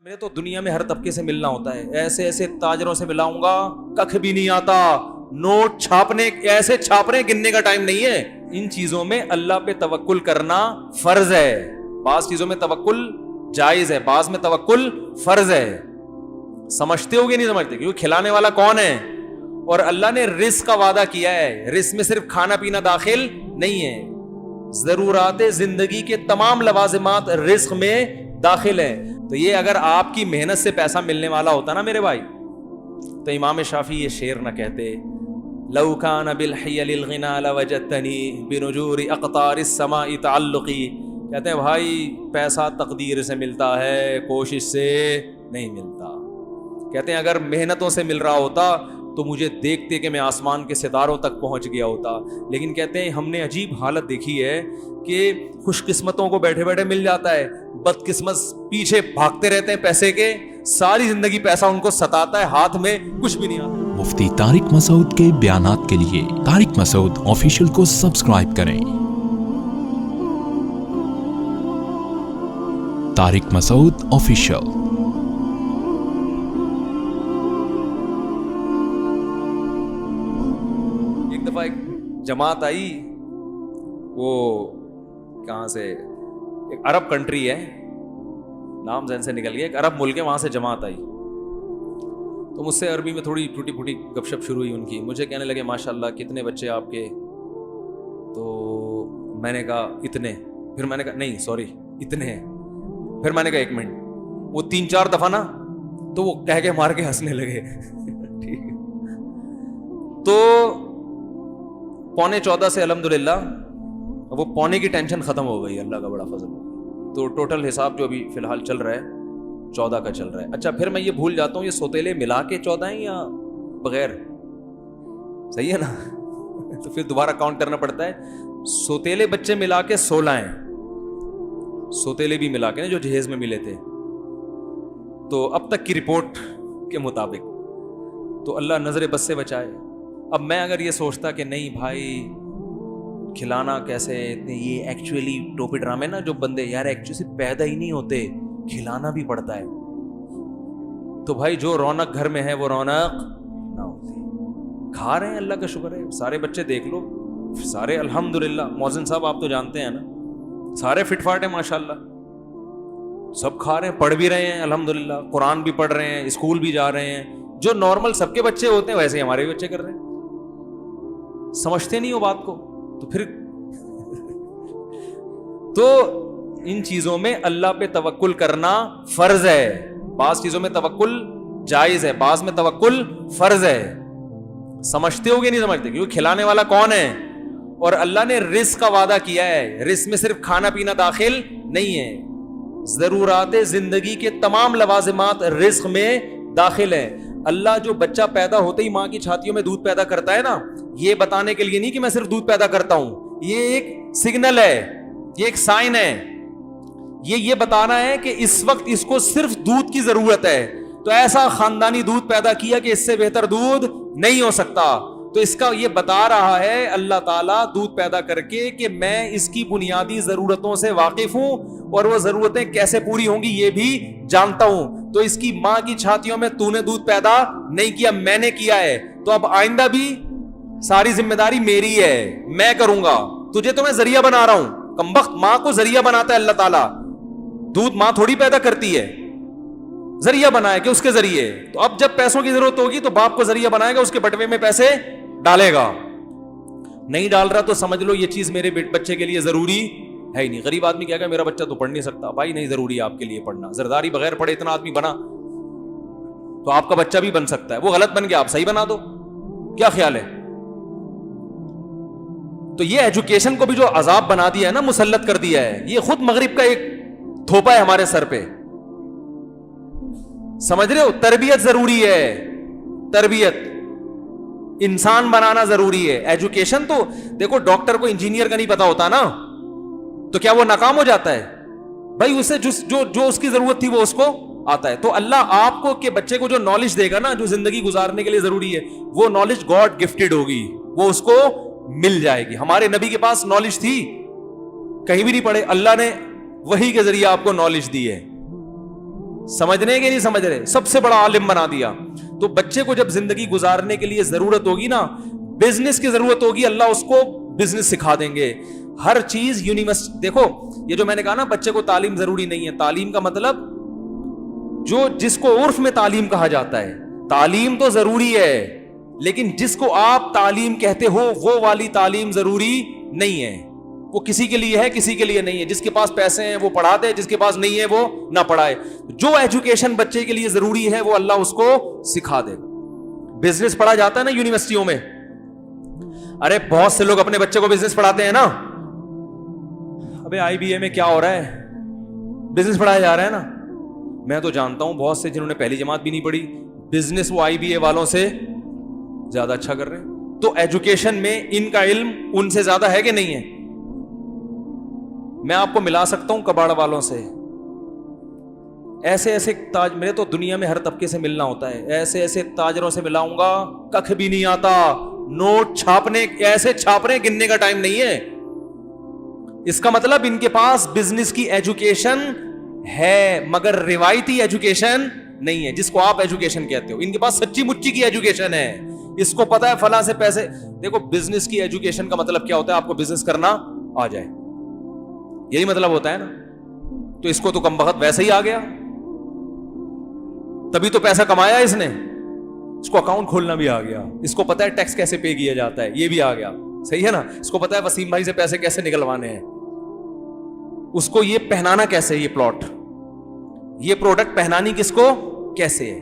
میں تو دنیا میں ہر طبقے سے ملنا ہوتا ہے، ایسے ایسے تاجروں سے ملاؤں گا ککھ بھی نہیں آتا، نوٹ چھاپنے ایسے چھاپ رہے گننے کا ٹائم نہیں ہے۔ ان چیزوں میں اللہ پہ توکل کرنا فرض ہے، بعض چیزوں میں توکل جائز ہے، بعض میں توکل فرض ہے۔ سمجھتے ہو گے نہیں سمجھتے؟ کیونکہ کھلانے والا کون ہے؟ اور اللہ نے رزق کا وعدہ کیا ہے، رزق میں صرف کھانا پینا داخل نہیں ہے، ضرورات زندگی کے تمام لوازمات رزق میں داخل ہے۔ تو یہ اگر آپ کی محنت سے پیسہ ملنے والا ہوتا نا میرے بھائی، تو امام شافعی یہ شعر نہ کہتے، لو کان بالحیل الغنا لوجدتنی بنجور اقطار السماء تعلقی۔ کہتے ہیں بھائی پیسہ تقدیر سے ملتا ہے، کوشش سے نہیں ملتا۔ کہتے ہیں اگر محنتوں سے مل رہا ہوتا تو مجھے دیکھتے کہ میں آسمان کے ستاروں تک پہنچ گیا ہوتا۔ لیکن کہتے ہیں ہم نے عجیب حالت دیکھی ہے کہ خوش قسمتوں کو بیٹھے بیٹھے مل جاتا ہے، بد قسمت پیچھے بھاگتے رہتے ہیں پیسے کے، ساری زندگی پیسہ ان کو ستاتا ہے، ہاتھ میں کچھ بھی نہیں آتا۔ مفتی طارق مسعود کے بیانات کے لیے طارق مسعود آفیشیل کو سبسکرائب کریں۔ طارق مسعود آفیشیل۔ ایک دفعہ ایک جماعت آئی، وہ کہاں سے، ایک عرب کنٹری ہے، نام ذہن سے نکل گیا، ایک عرب ملک ہے، وہاں سے جماعت آئی۔ تو مجھ سے عربی میں تھوڑی ٹوٹی پھوٹی گپ شپ شروع ہوئی ان کی، مجھے کہنے لگے ماشاءاللہ کتنے بچے آپ کے؟ تو میں نے کہا اتنے، پھر میں نے کہا نہیں سوری اتنے ہیں، پھر میں نے کہا ایک منٹ، وہ 3-4 دفعہ نا تو وہ کہہ کے مار کے ہنسنے لگے ٹھیک ہے۔ تو 14.25 سے الحمدللہ وہ پونے کی ٹینشن ختم ہو گئی، اللہ کا بڑا فضل۔ تو ٹوٹل حساب جو ابھی فی الحال چل رہا ہے 14 کا چل رہا ہے۔ اچھا پھر میں یہ بھول جاتا ہوں یہ سوتیلے ملا کے 14 ہیں یا بغیر؟ صحیح ہے نا تو پھر دوبارہ کاؤنٹ کرنا پڑتا ہے۔ سوتیلے بچے ملا کے 16 ہیں، سوتیلے بھی ملا کے نا جو جہیز میں ملے تھے۔ تو اب تک کی رپورٹ کے مطابق تو اللہ نظر بد سے بچائے۔ اب میں اگر یہ سوچتا کہ نہیں بھائی کھلانا کیسے، اتنے یہ ایکچولی ٹوپی ڈرامے نا جو بندے یار ایکچولی پیدا ہی نہیں ہوتے، کھلانا بھی پڑتا ہے، تو بھائی جو رونق گھر میں ہے وہ رونق نہ ہوتی۔ کھا رہے ہیں اللہ کا شکر ہے، سارے بچے دیکھ لو سارے الحمدللہ، محسن صاحب آپ تو جانتے ہیں نا، سارے فٹ فاٹ ہیں ماشاءاللہ، سب کھا رہے ہیں، پڑھ بھی رہے ہیں الحمدللہ، قرآن بھی پڑھ رہے ہیں، اسکول بھی جا رہے ہیں، جو نارمل سب کے بچے ہوتے ہیں ویسے ہمارے بھی بچے کر رہے ہیں۔ سمجھتے نہیں ہو بات کو، تو پھر تو ان چیزوں میں اللہ پہ توکل کرنا فرض ہے، بعض چیزوں میں توکل جائز ہے، بعض میں توکل فرض ہے۔ سمجھتے ہو گے نہیں سمجھتے؟ کیونکہ کھلانے والا کون ہے؟ اور اللہ نے رزق کا وعدہ کیا ہے، رزق میں صرف کھانا پینا داخل نہیں ہے، ضرورات زندگی کے تمام لوازمات رزق میں داخل ہے۔ اللہ جو بچہ پیدا ہوتے ہی ماں کی چھاتیوں میں دودھ پیدا کرتا ہے نا، یہ بتانے کے لیے نہیں کہ میں صرف دودھ پیدا کرتا ہوں، یہ ایک سگنل ہے، یہ ایک سائن ہے، یہ بتانا ہے کہ اس وقت اس کو صرف دودھ کی ضرورت ہے، تو ایسا خاندانی دودھ پیدا کیا کہ اس سے بہتر دودھ نہیں ہو سکتا۔ تو اس کا یہ بتا رہا ہے اللہ تعالیٰ دودھ پیدا کر کے کہ میں اس کی بنیادی ضرورتوں سے واقف ہوں، اور وہ ضرورتیں کیسے پوری ہوں گی یہ بھی جانتا ہوں۔ تو اس کی ماں کی چھاتیوں میں تو نے دودھ پیدا نہیں کیا، میں نے کیا ہے، تو اب آئندہ بھی ساری ذمہ داری میری ہے، میں کروں گا، تجھے تو میں ذریعہ بنا رہا ہوں۔ کمبخت ماں کو ذریعہ بناتا ہے اللہ تعالیٰ، دودھ ماں تھوڑی پیدا کرتی ہے، ذریعہ بنائے کہ اس کے ذریعے۔ تو اب جب پیسوں کی ضرورت ہوگی تو باپ کو ذریعہ بنائے گا، اس کے بٹوے میں پیسے ڈالے گا، نہیں ڈال رہا تو سمجھ لو یہ چیز میرے بچے کے لیے ضروری ہے ہی نہیں۔ غریب آدمی کہے گا میرا بچہ تو پڑھ نہیں سکتا، بھائی نہیں ضروری ہے آپ کے لیے پڑھنا، زرداری بغیر پڑھے اتنا آدمی بنا تو آپ کا بچہ بھی بن سکتا ہے، وہ غلط بن گیا آپ صحیح بنا دو، کیا خیال ہے؟ تو یہ ایجوکیشن کو بھی جو عذاب بنا دیا ہے نا، مسلط کر دیا ہے، یہ خود مغرب کا ایک تھوپا ہے ہمارے سر پہ، سمجھ رہے ہو؟ تربیت ضروری ہے، تربیت، انسان بنانا ضروری ہے۔ ایجوکیشن تو دیکھو ڈاکٹر کو انجینئر کا نہیں پتا ہوتا نا، تو کیا وہ ناکام ہو جاتا ہے؟ بھائی اسے جو اس کی ضرورت تھی وہ اس کو آتا ہے۔ تو اللہ آپ کو کہ بچے کو جو نالج دے گا نا، جو زندگی گزارنے کے لیے ضروری ہے، وہ نالج گاڈ گفٹڈ ہوگی، وہ اس کو مل جائے گی۔ ہمارے نبی کے پاس نالج تھی، کہیں بھی نہیں پڑھے، اللہ نے وحی کے ذریعے آپ کو نالج دی ہے، سمجھنے کے نہیں سمجھ رہے, سب سے بڑا عالم بنا دیا. تو بچے کو جب زندگی گزارنے کے لیے ضرورت ہوگی نا, بزنس کی ضرورت ہوگی, اللہ اس کو بزنس سکھا دیں گے. ہر چیز یونیورسٹی, دیکھو یہ جو میں نے کہا نا بچے کو تعلیم ضروری نہیں ہے, تعلیم کا مطلب جو جس کو عرف میں تعلیم کہا جاتا ہے, تعلیم تو ضروری ہے, لیکن جس کو آپ تعلیم کہتے ہو وہ والی تعلیم ضروری نہیں ہے. وہ کسی کے لیے ہے, کسی کے لیے نہیں ہے. جس کے پاس پیسے ہیں وہ پڑھا دے, جس کے پاس نہیں ہے وہ نہ پڑھائے. جو ایجوکیشن بچے کے لیے ضروری ہے وہ اللہ اس کو سکھا دے گا. بزنس پڑھا جاتا ہے نا یونیورسٹیوں میں, ارے بہت سے لوگ اپنے بچے کو بزنس پڑھاتے ہیں نا. ابے آئی بی اے میں کیا ہو رہا ہے, بزنس پڑھایا جا رہا ہے نا. میں تو جانتا ہوں بہت سے جنہوں نے پہلی جماعت بھی نہیں پڑھی, بزنس وہ آئی بی اے والوں سے زیادہ اچھا کر رہے ہیں. تو ایجوکیشن میں ان کا علم ان سے زیادہ ہے کہ نہیں ہے؟ میں آپ کو ملا سکتا ہوں کباڑ والوں سے, ایسے ایسے تاج, میرے تو دنیا میں ہر طبقے سے ملنا ہوتا ہے, ایسے ایسے تاجروں سے ملاؤں گا ککھ بھی نہیں آتا. نوٹ چھاپنے ایسے چھاپ رہے گننے کا ٹائم نہیں ہے. اس کا مطلب ان کے پاس بزنس کی ایجوکیشن ہے مگر روایتی ایجوکیشن نہیں ہے, جس کو آپ ایجوکیشن کہتے ہو. ان کے پاس سچی مچی کی ایجوکیشن ہے, اس کو پتا ہے فلاں سے پیسے. دیکھو بزنس کی ایجوکیشن کا مطلب کیا ہوتا ہے, آپ کو بزنس کرنا آ جائے, یہی مطلب ہوتا ہے نا. تو اس کو تو کم بخت ویسے ہی آ گیا, تبھی تو پیسہ کمایا اس نے. اس کو اکاؤنٹ کھولنا بھی آ گیا, اس کو پتا ہے ٹیکس کیسے پے کیا جاتا ہے, یہ بھی آ گیا. صحیح ہے نا. اس کو پتا ہے وسیم بھائی سے پیسے کیسے نکلوانے ہیں, اس کو یہ پہنانا کیسے, یہ پلاٹ, یہ پروڈکٹ پہنانی کس کو کیسے ہے,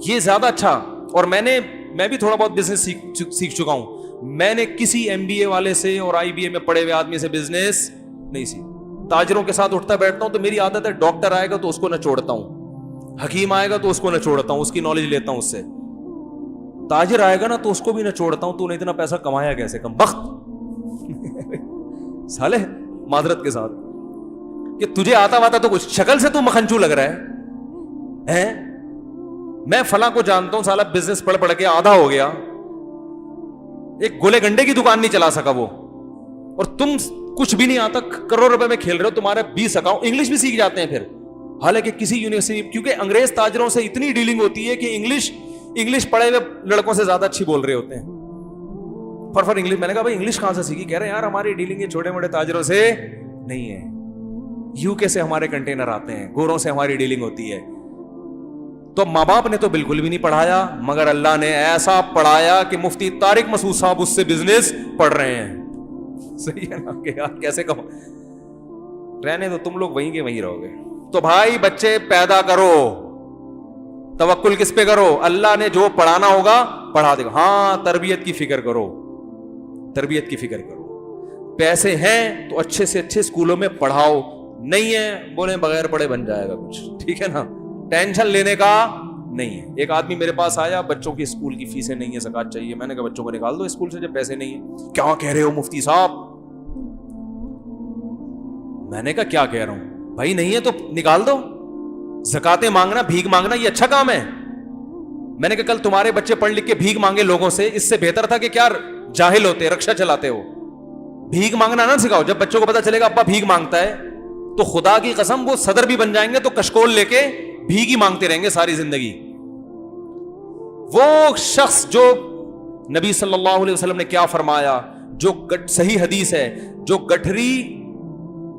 یہ زیادہ اچھا. اور میں بھی تھوڑا بہت بزنس سیکھ چکا ہوں. میں نے کسی ایم بی اے والے سے اور آئی بی اے میں پڑھے ہوئے آدمی سے بزنس نہیں سیکھ. تاجروں کے ساتھ اٹھتا بیٹھتا ہوں تو میری عادت ہے, ڈاکٹر آئے گا تو اس کو نہ چھوڑتا ہوں, حکیم آئے گا تو اس کو نہ چھوڑتا ہوں, اس کی نالج لیتا ہوں اس سے. تاجر آئے گا نا تو اس کو بھی نہ چھوڑتا ہوں, تو نے اتنا پیسہ کمایا کیسے, کم بخت سالے معذرت کے ساتھ, کہ تجھے آتا واتا تو کچھ, شکل سے تو مکھنچو لگ رہا ہے. میں فلاں کو جانتا ہوں, سالا بزنس پڑھ پڑھ کے آدھا ہو گیا, ایک گولے گنڈے کی دکان نہیں چلا سکا وہ, اور تم کچھ بھی نہیں آتا, کروڑ روپے میں کھیل رہے ہو, تمہارے 20 اکاؤنٹ. انگلش بھی سیکھ جاتے ہیں پھر, حالانکہ کسی یونیورسٹی, کیونکہ انگریز تاجروں سے اتنی ڈیلنگ ہوتی ہے کہ انگلش پڑھے ہوئے لڑکوں سے زیادہ اچھی بول رہے ہوتے ہیں. فر انگلش. میں نے کہا بھائی انگلش کہاں سے سیکھی؟ کہہ رہے یار ہماری ڈیلنگ یہ چھوٹے موٹے تاجروں سے نہیں ہے, یو کے سے ہمارے کنٹینر آتے ہیں, گوروں سے ہماری ڈیلنگ ہوتی ہے. تو ماں باپ نے تو بالکل بھی نہیں پڑھایا, مگر اللہ نے ایسا پڑھایا کہ مفتی طارق مسعود صاحب اس سے بزنس پڑھ رہے ہیں. صحیح ہے نا, کہ یار کیسے کہو, رہنے تو تم لوگ وہیں کے وہیں رہو گے. تو بھائی بچے پیدا کرو, توکل کس پہ کرو, اللہ نے جو پڑھانا ہوگا پڑھا دے گا. ہاں تربیت کی فکر کرو, تربیت کی فکر کرو. پیسے ہیں تو اچھے سے اچھے اسکولوں میں پڑھاؤ, نہیں ہے بولیں بغیر پڑھے بن جائے گا کچھ, ٹھیک ہے نا, ٹینشن لینے کا نہیں ہے. ایک آدمی میرے پاس آیا, بچوں کی اسکول کی فیسیں نہیں ہے, زکات چاہیے. میں نے کہا بچوں کو نکال دو اسکول سے جب پیسے نہیں ہیں. کیا کہہ رہے ہو مفتی صاحب؟ میں نے کہا کیا کہہ رہا ہوں بھائی, نہیں ہے تو نکال دو. زکاتیں مانگنا, بھیک مانگنا یہ اچھا کام ہے. میں نے کہا کل تمہارے بچے پڑھ لکھ کے بھیک مانگے لوگوں سے, اس سے بہتر تھا کہ کیا جاہل ہوتے, رکشا چلاتے ہو. بھیک مانگنا نہ سکھاؤ. جب بچوں کو پتا چلے گا ابا بھیک مانگتا ہے تو خدا کی قسم وہ صدر بھی بن جائیں گے تو کشکول لے کے بھیک ہی مانگتے رہیں گے ساری زندگی. وہ شخص جو نبی صلی اللہ علیہ وسلم نے کیا فرمایا, جو صحیح حدیث ہے, جو گٹھری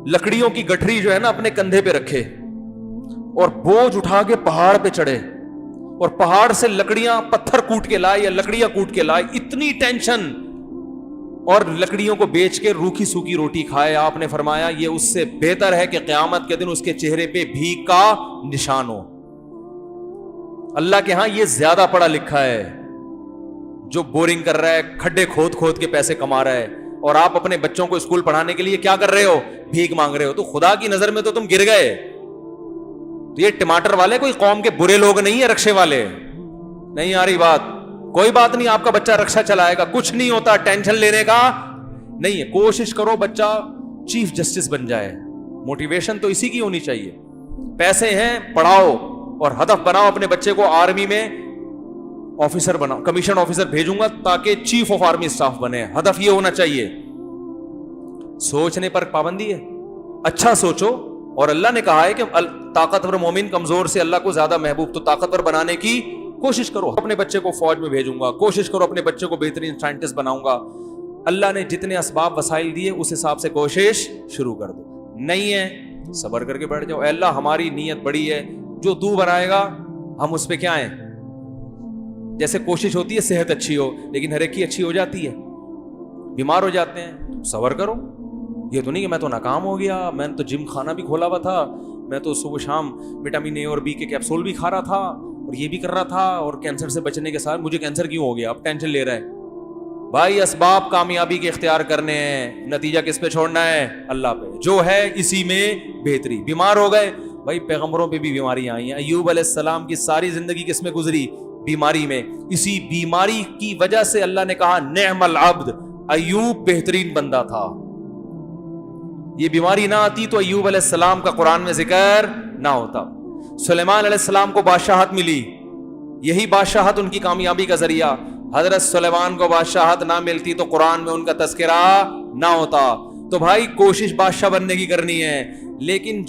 لکڑیوں کی گٹھری جو ہے نا اپنے کندھے پہ رکھے اور بوجھ اٹھا کے پہاڑ پہ چڑھے اور پہاڑ سے لکڑیاں پتھر کوٹ کے لائے یا لکڑیاں کوٹ کے لائے, اتنی ٹینشن, اور لکڑیوں کو بیچ کے روکھی سوکھی روٹی کھائے. آپ نے فرمایا یہ اس سے بہتر ہے کہ قیامت کے دن اس کے چہرے پہ بھیک کا نشان ہو. اللہ کے ہاں یہ زیادہ پڑھا لکھا ہے جو بورنگ کر رہا ہے, کھڈے کھود کھود کے پیسے کما رہا ہے, اور آپ اپنے بچوں کو اسکول پڑھانے کے لیے کیا کر رہے ہو, بھیک مانگ رہے ہو. تو خدا کی نظر میں تو تم گر گئے. تو یہ ٹماٹر والے کوئی قوم کے برے لوگ نہیں ہیں, رکشے والے نہیں آ رہی بات. کوئی بات نہیں, آپ کا بچہ رکشا چلائے گا, کچھ نہیں ہوتا, ٹینشن لینے کا نہیں ہے. کوشش کرو بچہ چیف جسٹس بن جائے, موٹیویشن تو اسی کی ہونی چاہیے. پیسے ہیں پڑھاؤ, اور ہدف بناؤ اپنے بچے کو آرمی میں آفیسر بناؤ, کمیشن آفیسر بھیجوں گا تاکہ چیف آف آرمی اسٹاف بنے. ہدف یہ ہونا چاہیے. سوچنے پر پابندی ہے, اچھا سوچو, اور اللہ نے کہا ہے کہ طاقتور مومن کمزور سے اللہ کو زیادہ محبوب, تو طاقتور بنانے کی کوشش کرو. اپنے بچے کو فوج میں بھیجوں گا, کوشش کرو اپنے بچے کو بہترین سائنٹسٹ بناؤں گا. اللہ نے جتنے اسباب وسائل دیے اس حساب سے کوشش شروع کر دو. نہیں ہے صبر کر کے بیٹھ جاؤ, اے اللہ ہماری نیت بڑی ہے, جو تو بنائے گا ہم اس پہ کیا ہیں. جیسے کوشش ہوتی ہے صحت اچھی ہو, لیکن ہر ایک کی اچھی ہو جاتی ہے, بیمار ہو جاتے ہیں. صبر کرو, یہ تو نہیں کہ میں تو ناکام ہو گیا, میں نے تو جم کھانا بھی کھولا ہوا تھا, میں تو صبح شام وٹامن اے اور بی کے کیپسول بھی کھا رہا تھا اور یہ بھی کر رہا تھا, اور کینسر سے بچنے کے ساتھ مجھے کینسر کیوں ہو گیا, اب ٹینشن لے رہا ہے. بھائی اسباب کامیابی کے اختیار کرنے ہیں, نتیجہ کس پہ چھوڑنا ہے, اللہ پہ, جو ہے اسی میں بہتری. بیمار ہو گئے, بھائی پیغمبروں پہ بھی بیماریاں آئی ہیں. ایوب علیہ السلام کی ساری زندگی کس میں گزری, بیماری میں. اسی بیماری کی وجہ سے اللہ نے کہا نعم العبد, ایوب بہترین بندہ تھا. یہ بیماری نہ آتی تو ایوب علیہ السلام کا قرآن میں ذکر نہ ہوتا. سلیمان علیہ السلام کو بادشاہت ملی, یہی بادشاہت ان کی کامیابی کا ذریعہ. حضرت سلیمان کو بادشاہت نہ ملتی تو قرآن میں ان کا تذکرہ نہ ہوتا. تو بھائی کوشش بادشاہ بننے کی کرنی ہے, لیکن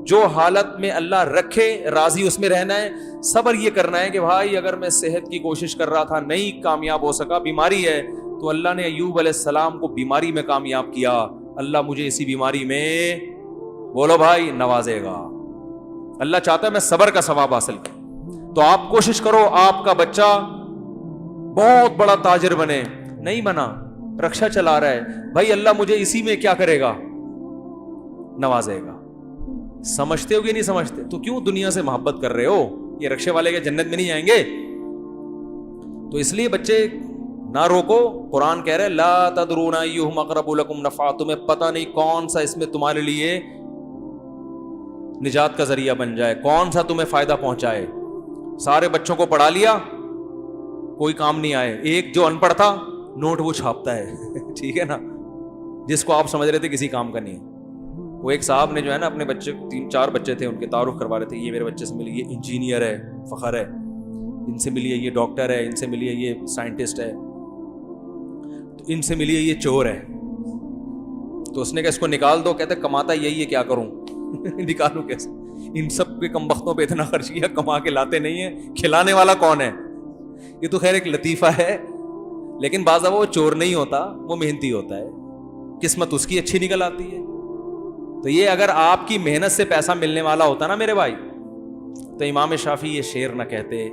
جو حالت میں اللہ رکھے راضی اس میں رہنا ہے. صبر یہ کرنا ہے کہ بھائی اگر میں صحت کی کوشش کر رہا تھا نہیں کامیاب ہو سکا, بیماری ہے, تو اللہ نے ایوب علیہ السلام کو بیماری میں کامیاب کیا. اللہ مجھے اسی بیماری میں, بولو بھائی, نوازے گا. اللہ چاہتا ہے میں صبر کا ثواب حاصل کروں. تو آپ کوشش کرو آپ کا بچہ بہت بڑا تاجر بنے, نہیں بنا, رکشا چلا رہا ہے, بھائی اللہ مجھے اسی میں کیا کرے گا, نوازے گا. سمجھتے ہو کہ نہیں سمجھتے؟ تو کیوں دنیا سے محبت کر رہے ہو, یہ رکشے والے کے جنت میں نہیں آئیں گے. تو اس لیے بچے نہ روکو. قرآن کہہ رہے لا تدرون ایہم اقرب لکم نفعا, تمہیں پتہ نہیں کون سا اس میں تمہارے لیے نجات کا ذریعہ بن جائے, کون سا تمہیں فائدہ پہنچائے. سارے بچوں کو پڑھا لیا, کوئی کام نہیں آئے. ایک جو ان پڑھ تھا نوٹ وہ چھاپتا ہے ٹھیک ہے نا, جس کو آپ سمجھ رہے تھے کسی کام کا نہیں. وہ ایک صاحب نے جو ہے نا اپنے بچے, 3-4 بچے تھے, ان کے تعارف کروا رہے تھے, یہ میرے بچے سے ملی, یہ انجینئر ہے, فخر ہے, ان سے ملیے یہ ڈاکٹر ہے, ان سے ملیے یہ سائنٹسٹ ہے, تو ان سے ملیے یہ چور ہے. تو اس نے کہا اس کو نکال دو. کہتے کماتا یہی ہے, کیا کروں نکالوں کیسے, ان سب کے کم بختوں پہ اتنا خرچ کیا, کما کے لاتے نہیں ہیں, کھلانے والا کون ہے. یہ تو خیر ایک لطیفہ ہے, لیکن بعض وہ چور نہیں ہوتا, وہ محنتی ہوتا ہے, قسمت اس کی اچھی نکل آتی ہے. تو یہ اگر آپ کی محنت سے پیسہ ملنے والا ہوتا نا میرے بھائی, تو امام شافعی یہ شعر نہ کہتے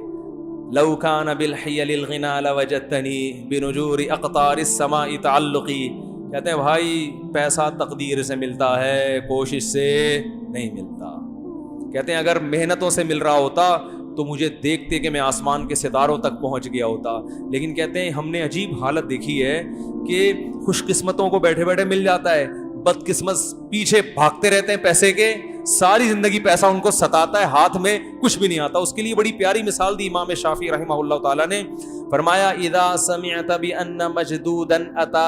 لو کان بالحیل الغنا لوجدتنی بنجور اقطار السماء تعلقی. کہتے ہیں بھائی پیسہ تقدیر سے ملتا ہے, کوشش سے نہیں ملتا. کہتے ہیں اگر محنتوں سے مل رہا ہوتا تو مجھے دیکھتے کہ میں آسمان کے ستاروں تک پہنچ گیا ہوتا. لیکن کہتے ہیں ہم نے عجیب حالت دیکھی ہے کہ خوش قسمتوں کو بیٹھے بیٹھے مل جاتا ہے, بد قسمت پیچھے بھاگتے رہتے ہیں پیسے کے, ساری زندگی پیسہ ان کو ستاتا ہے, ہاتھ میں کچھ بھی نہیں آتا. اس کے لیے بڑی پیاری مثال دی امام شافعی رحمہ اللہ تعالیٰ نے. فرمایا اذا سمعت بان مجدودا اتا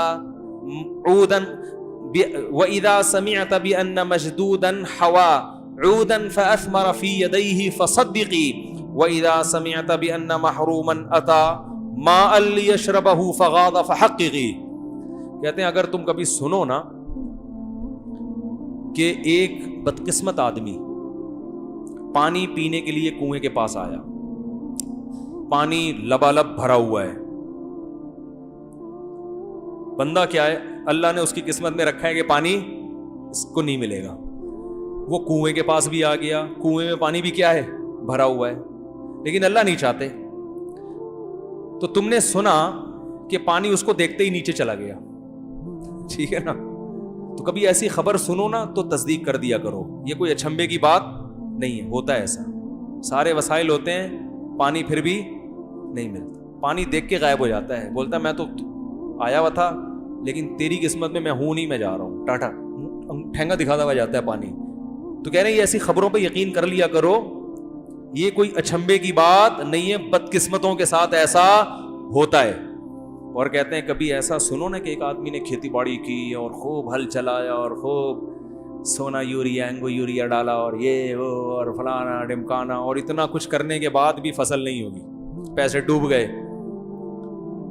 عودا واذا سمعت بان مجدودا حوا عودا فاثمر في يديه فصدقي واذا سمعت بان محروما اتى ماء ليشربه فغاض فحققي. کہتے ہیں اگر تم کبھی سنو نا کہ ایک بدقسمت آدمی پانی پینے کے لیے کنویں کے پاس آیا, پانی لبالب بھرا ہوا ہے, بندہ کیا ہے اللہ نے اس کی قسمت میں رکھا ہے کہ پانی اس کو نہیں ملے گا. وہ کنویں کے پاس بھی آ گیا, کنویں میں پانی بھی کیا ہے بھرا ہوا ہے, لیکن اللہ نہیں چاہتے. تو تم نے سنا کہ پانی اس کو دیکھتے ہی نیچے چلا گیا, ٹھیک ہے نا. تو کبھی ایسی خبر سنو نا تو تصدیق کر دیا کرو, یہ کوئی اچھمبے کی بات نہیں ہے, ہوتا ہے ایسا. سارے وسائل ہوتے ہیں, پانی پھر بھی نہیں ملتا. پانی دیکھ کے غائب ہو جاتا ہے, بولتا ہے میں تو آیا ہوا تھا لیکن تیری قسمت میں ہوں نہیں, میں جا رہا ہوں, ٹاٹا, ٹھینگا دکھاتا ہوا جاتا ہے پانی. تو کہہ رہے ہیں یہ ایسی خبروں پہ یقین کر لیا کرو, یہ کوئی اچھمبے کی بات نہیں ہے, بدقسمتوں کے ساتھ ایسا ہوتا ہے. اور کہتے ہیں کبھی ایسا سنو نا کہ ایک آدمی نے کھیتی باڑی کی اور خوب ہل چلایا اور خوب سونا یوریا اینگو یوریا ڈالا اور یہ وہ اور فلانا ڈمکانا, اور اتنا کچھ کرنے کے بعد بھی فصل نہیں ہوگی, پیسے ڈوب گئے.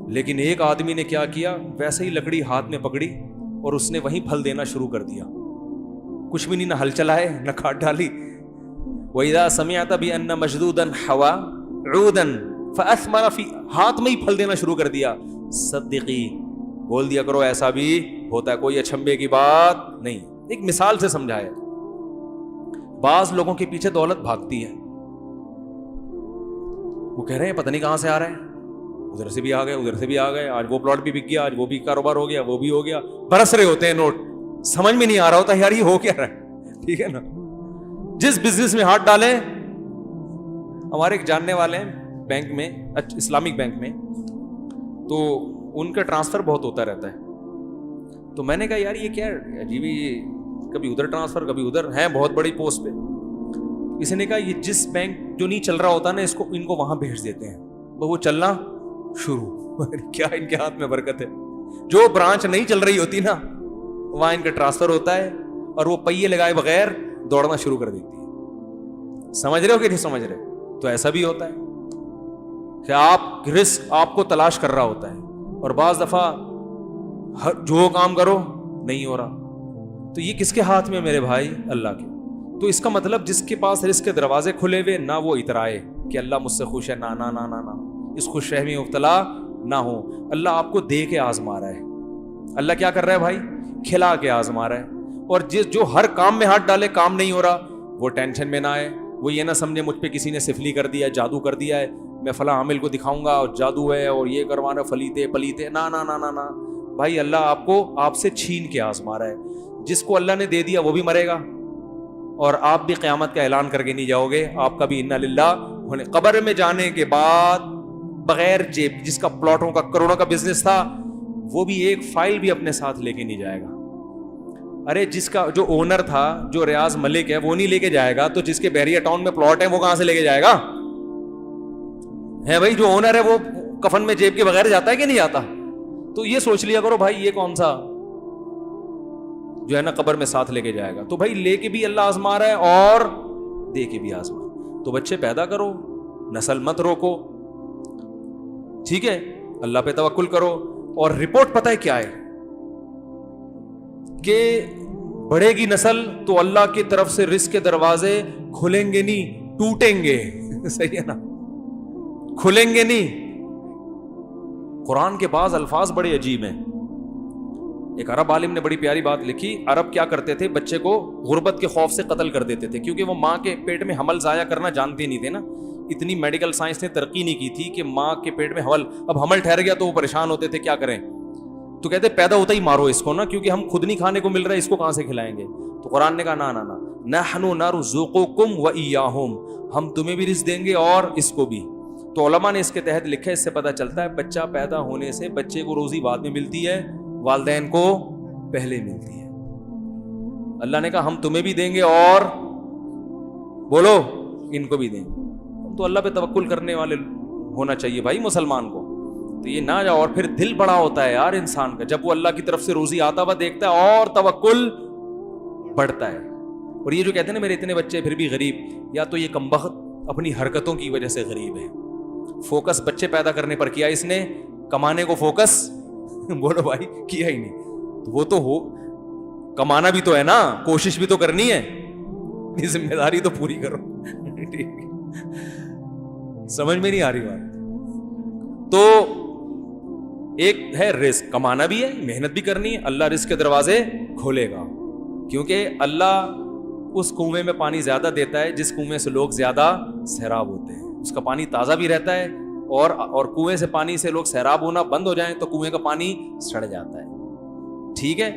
لیکن ایک آدمی نے کیا کیا, ویسے ہی لکڑی ہاتھ میں پکڑی اور اس نے وہیں پھل دینا شروع کر دیا. کچھ بھی نہیں, نہ ہل چلائے نہ کھاد ڈالی. وَإِذَا سَمِعْتَ بِأَنَّ مَجْدُودًا حَوَى عُودًا فَأَثْمَرَ فِي, ہاتھ میں ہی پھل دینا شروع کر دیا. صدقی, بول دیا کرو ایسا بھی ہوتا ہے, کوئی اچھمبے کی بات نہیں. ایک مثال سے سمجھایا. بعض لوگوں کے پیچھے دولت بھاگتی ہے, وہ کہہ رہے ہیں پتہ نہیں کہاں سے آ رہے ہیں, ادھر سے بھی آ گئے ادھر سے بھی آ گئے, آج وہ پلاٹ بھی بک گیا, آج وہ بھی کاروبار ہو گیا, وہ بھی ہو گیا. برس رہے ہوتے ہیں نوٹ, سمجھ میں نہیں آ رہا ہوتا یار یہ ہو کیا رہا ہے. ٹھیک ہے نا, جس بزنس میں ہاتھ ڈالیں. ہمارے ایک جاننے والے ہیں بینک میں, اسلامک بینک میں, تو ان کا ٹرانسفر بہت ہوتا رہتا ہے. تو میں نے کہا یار یہ کیا عجیب ہی, کبھی ادھر ٹرانسفر کبھی ادھر, ہیں بہت بڑی پوسٹ پہ. کسی نے کہا یہ جس بینک جو نہیں چل رہا ہوتا نا, ان کو وہاں بھیج دیتے ہیں, وہ چلنا شروع. کیا ان کے ہاتھ میں برکت ہے. جو برانچ نہیں چل رہی ہوتی نا, وہاں ان کا ٹرانسفر ہوتا ہے اور وہ پہیے لگائے بغیر دوڑنا شروع کر دیتی ہے. سمجھ رہے ہو کہ نہیں سمجھ رہے؟ تو ایسا بھی ہوتا ہے کہ آپ رزق آپ کو تلاش کر رہا ہوتا ہے, اور بعض دفعہ جو کام کرو نہیں ہو رہا. تو یہ کس کے ہاتھ میں میرے بھائی؟ اللہ کے. تو اس کا مطلب جس کے پاس رزق کے دروازے کھلے ہوئے, نہ وہ اترائے کہ اللہ مجھ سے خوش ہے, نہ نہ نہ نہ, اس خوش فہمی مبتلا نہ ہو. اللہ آپ کو دے کے آزما رہا ہے. اللہ کیا کر رہا ہے بھائی؟ کھلا کے آزما رہا ہے. اور جو ہر کام میں ہاتھ ڈالے کام نہیں ہو رہا, وہ ٹینشن میں نہ آئے, وہ یہ نہ سمجھے مجھ پہ کسی نے سفلی کر دیا ہے, جادو کر دیا ہے, میں فلاں عامل کو دکھاؤں گا اور جادو ہے اور یہ کروانا فلیتے پلیتے. نہ نہ نہ نہ بھائی, اللہ آپ کو آپ سے چھین کے آزما رہا ہے. جس کو اللہ نے دے دیا وہ بھی مرے گا, اور آپ بھی قیامت کا اعلان کر کے نہیں جاؤ گے. آپ کا بھی انا للہ ہونے. قبر میں جانے کے بعد بغیر جیب, جس کا پلاٹوں کا کروڑوں کا بزنس تھا, وہ بھی ایک فائل بھی اپنے ساتھ لے کے نہیں جائے گا. ارے جس کا جو اونر تھا, جو ریاض ملک ہے, وہ نہیں لے کے جائے گا, تو جس کے بحریہ ٹاؤن میں پلاٹ ہے وہ کہاں سے لے کے جائے گا؟ ہے بھائی, جو اونر ہے وہ کفن میں جیب کے بغیر جاتا ہے کہ نہیں جاتا؟ تو یہ سوچ لیا کرو بھائی, یہ کون سا جو ہے نا قبر میں ساتھ لے کے جائے گا. تو بھائی لے کے بھی اللہ آزما رہا ہے اور دے کے بھی آزما. تو بچے پیدا کرو, نسل مت روکو, ٹھیک ہے, اللہ پہ توکل کرو. اور رپورٹ پتہ ہے کیا ہے کہ بڑھے گی نسل تو اللہ کی طرف سے رزق کے دروازے کھلیں گے نہیں, ٹوٹیں گے. صحیح ہے نا, کھلیں گے نہیں. قرآن کے بعض الفاظ بڑے عجیب ہیں. ایک عرب عالم نے بڑی پیاری بات لکھی. عرب کیا کرتے تھے, بچے کو غربت کے خوف سے قتل کر دیتے تھے, کیونکہ وہ ماں کے پیٹ میں حمل ضائع کرنا جانتے نہیں تھے نا. اتنی میڈیکل سائنس نے ترقی نہیں کی تھی کہ ماں کے پیٹ میں اب حمل ٹھہر گیا تو وہ پریشان ہوتے تھے کیا کریں. تو کہتے پیدا ہوتا ہی مارو اس کو نا, کیونکہ ہم خود نہیں کھانے کو مل رہا ہے, اس کو کہاں سے کھلائیں گے. تو قرآن نے کہا نہ نہ نہ, نحن نرزقکم وإیاہم, ہم تمہیں بھی رزق دیں گے اور اس کو بھی. تو علماء نے اس کے تحت لکھا ہے, اس سے پتہ چلتا ہے بچہ پیدا ہونے سے بچے کو روزی بعد میں ملتی ہے, والدین کو پہلے ملتی ہے. اللہ نے کہا ہم تمہیں بھی دیں گے اور بولو ان کو بھی دیں گے. تو اللہ پہ توکل کرنے والے ہونا چاہیے بھائی مسلمان کو. تو یہ نہ جاؤ. اور پھر دل بڑا ہوتا ہے یار انسان کا, جب وہ اللہ کی طرف سے روزی آتا ہوا دیکھتا ہے اور توکل بڑھتا ہے. اور یہ جو کہتے ہیں نا میرے اتنے بچے پھر بھی غریب, یا تو یہ کمبخت اپنی حرکتوں کی وجہ سے غریب ہے. فوکس بچے پیدا کرنے پر کیا اس نے, کمانے کو فوکس بولو بھائی کیا ہی نہیں. وہ تو ہو, کمانا بھی تو ہے نا, کوشش بھی تو کرنی ہے, یہ ذمہ داری تو پوری کرو. سمجھ میں نہیں آ رہی بات. تو ایک ہے رزق, کمانا بھی ہے, محنت بھی کرنی ہے, اللہ رزق کے دروازے کھولے گا, کیونکہ اللہ اس کنویں میں پانی زیادہ دیتا ہے جس کنویں سے لوگ زیادہ سیراب ہوتے ہیں. اس کا پانی تازہ بھی رہتا ہے, اور کنویں سے پانی سے لوگ سیراب ہونا بند ہو جائیں تو کنویں کا پانی سڑ جاتا ہے. ٹھیک ہے.